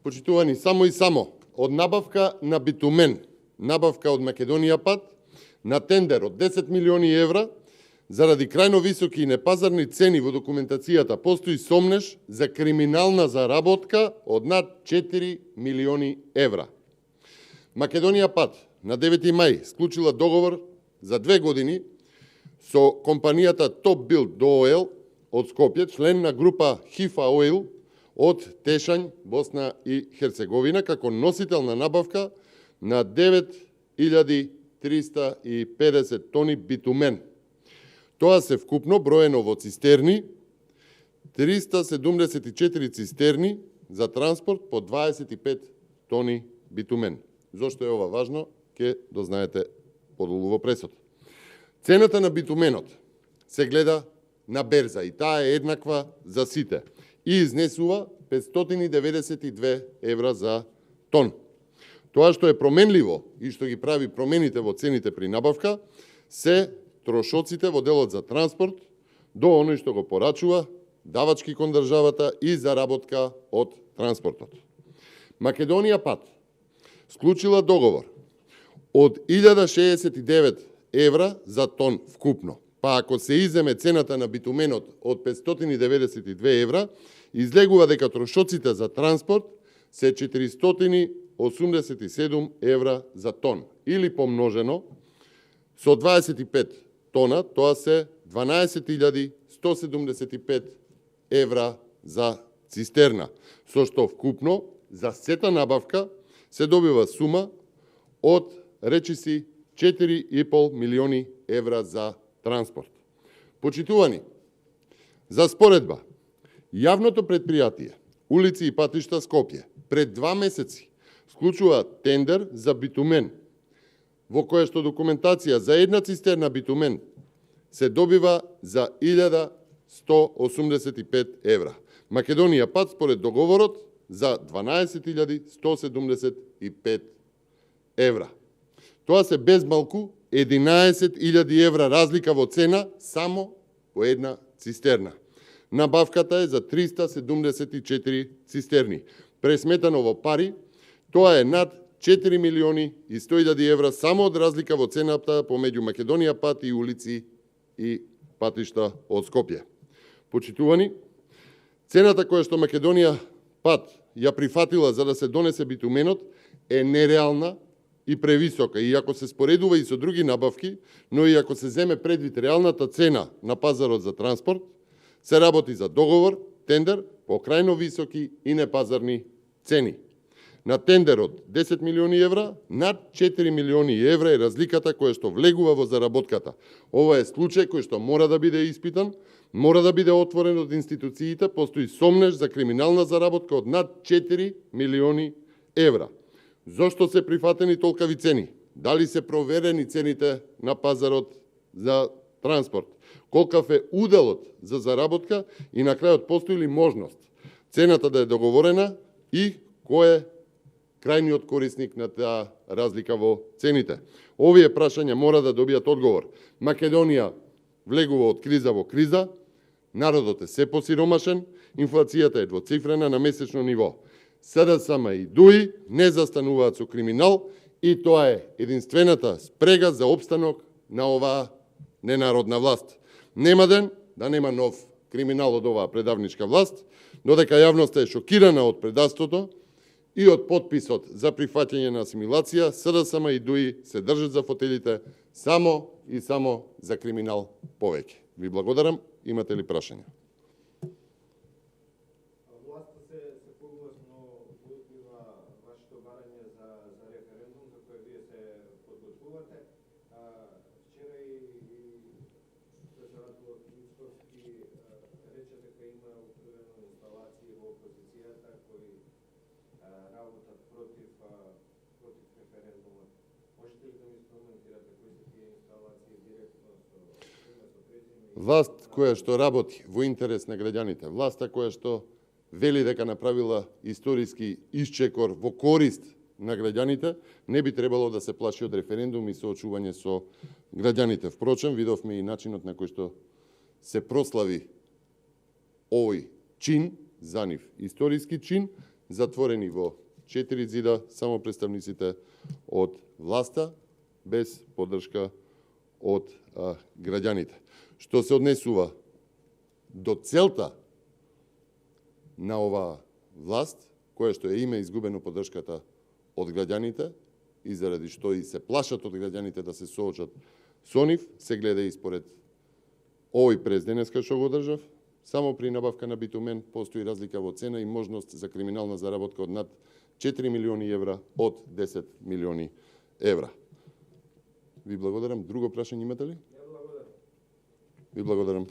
Почитувани, само и само од набавка на битумен, набавка од Македонија пат, на тендер од 10 милиони евра, заради крајно високи и непазарни цени во документацијата, постои сомнеш за криминална заработка од над 4 милиони евра. Македонија пат на 9 мај склучила договор за 2 години со компанијата Top Build Oil од Скопје, член на група Hifa Oil од Тешањ, Босна и Херцеговина, како носител на набавка на 9350 тони битумен. Тоа се вкупно броено во цистерни, 374 цистерни за транспорт по 25 тони битумен. Зошто е ова важно, ќе дознаете подолу во пресот. Цената на битуменот се гледа на берза и таа е еднаква за сите и изнесува 592 евра за тон. Тоа што е променливо и што ги прави промените во цените при набавка се трошоците во делот за транспорт до оној што го порачува, давачки кон државата и заработка од транспортот. Македонија пат склучила договор од 1069 евра за тон вкупно. Па ако се иземе цената на битуменот од 592 евра, излегува дека трошоците за транспорт се 487 евра за тон. Или помножено со 25 тона, тоа се 12.175 евра за цистерна, со што вкупно за сета набавка се добива сума од речиси 4,5 милиони евра за транспорт. Почитувани, за споредба, јавното предпријатие Улици и патишта Скопје пред 2 месеци склучува тендер за битумен, во која што документација за една цистерна битумен се добива за 1185 евра. Македонија пат според договорот за 12.175 евра. Тоа се без малку 11.000 евра разлика во цена само по една цистерна. Набавката е за 374 цистерни. Пресметано во пари, тоа е над 4 милиони и 100.000 евра само од разлика во цената помеѓу Македонија пат и Улици и патишта од Скопје. Почитувани, цената која што Македонија пат ја прифатила за да се донесе битуменот е нереална и превисока. И ако се споредува и со други набавки, но и ако се земе предвид реалната цена на пазарот за транспорт, се работи за договор, тендер по крајно високи и непазарни цени. На тендер од 10 милиони евра, над 4 милиони евра е разликата која што влегува во заработката. Ова е случај кој што мора да биде испитан, мора да биде отворен од институциите, постои сомнеш за криминална заработка од над 4 милиони евра. Зошто се прифатени толкави цени? Дали се проверени цените на пазарот за транспорт? Колкав е уделот за заработка и на крајот постои ли можност цената да е договорена и кој е крајниот корисник на таа разлика во цените? Овие прашања мора да добијат одговор. Македонија влегува од криза во криза, народот е се посиромашен, инфлацијата е двоцифрена на месечно ниво. СДСМ и ДУИ не застануваат со криминал и тоа е единствената спрега за опстанок на оваа ненародна власт. Нема ден да нема нов криминал од оваа предавничка власт, додека јавноста е шокирана од предавството и од подписот за прифаќање на асимилација, СДСМ и ДУИ се држат за фотелите само и само за криминал повеќе. Ви благодарам. Имате ли прашања? Власта се погласно одбива вашето барање за референдум за кој вие се подготвувате. Вчера и председател Мицкоски рече дека има отворено инсталации во опозицијата кои работат против референдумот. Можете ли да ми коментирате кои се тие инсталации директно со презиме? Власт која што работи во интерес на граѓаните, власта која што вели дека направила историски исчекор во корист на граѓаните, не би требало да се плаши од референдум и соочување со граѓаните. Впрочем, видовме и начинот на кој што се прослави овој чин, за нив историски чин, затворени во 4 зида, само представниците од власта, без поддршка од граѓаните. Што се однесува до целта на оваа власт, која што има изгубено поддршката од граѓаните и заради што и се плашат од граѓаните да се соочат со нив, се гледа и според овој през денеска што го одржав. Само при набавка на битумен постои разлика во цена и можност за криминална заработка од над 4 милиони евра од 10 милиони евра. Ви благодарам. Друго прашање имате ли? Ја благодарам. Ви благодарам.